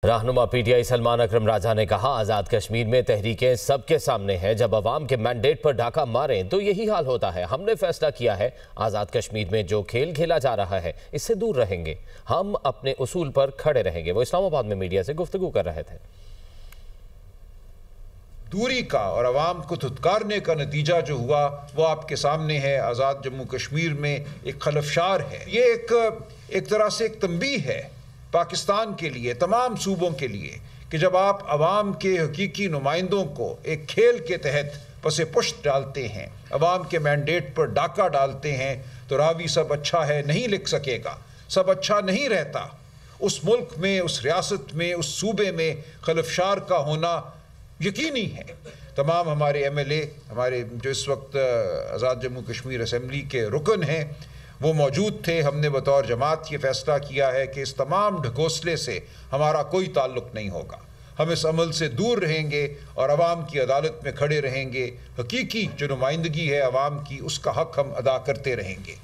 رہنما P T I Salman اکرم راجہ نے کہا آزاد کشمیر میں تحریکیں سب کے سامنے ہیں، جب عوام کے مینڈیٹ پر ڈاکہ ماریں تو یہی حال ہوتا ہے۔ ہم نے فیصلہ کیا ہے آزاد کشمیر میں جو کھیل کھیلا جا رہا ہے اس سے دور رہیں گے، ہم اپنے اصول پر کھڑے رہیں گے۔ وہ اسلام آباد میں میڈیا سے گفتگو کر رہے تھے۔ دوری کا اور عوام کو دھتکارنے کا نتیجہ جو ہوا وہ آپ کے سامنے ہے۔ آزاد جموں کشمیر میں ایک خلفشار ہے، یہ ایک طرح سے ایک تنبیہ ہے پاکستان کے لیے، تمام صوبوں کے لیے، کہ جب آپ عوام کے حقیقی نمائندوں کو ایک کھیل کے تحت پس پشت ڈالتے ہیں، عوام کے مینڈیٹ پر ڈاکہ ڈالتے ہیں، تو راوی سب اچھا ہے نہیں لکھ سکے گا، سب اچھا نہیں رہتا۔ اس ملک میں، اس ریاست میں، اس صوبے میں خلفشار کا ہونا یقینی ہے۔ تمام ہمارے ایم ایل اے، ہمارے جو اس وقت آزاد جموں کشمیر اسمبلی کے رکن ہیں، وہ موجود تھے۔ ہم نے بطور جماعت یہ فیصلہ کیا ہے کہ اس تمام ڈھکوسلے سے ہمارا کوئی تعلق نہیں ہوگا، ہم اس عمل سے دور رہیں گے اور عوام کی عدالت میں کھڑے رہیں گے۔ حقیقی جو نمائندگی ہے عوام کی، اس کا حق ہم ادا کرتے رہیں گے۔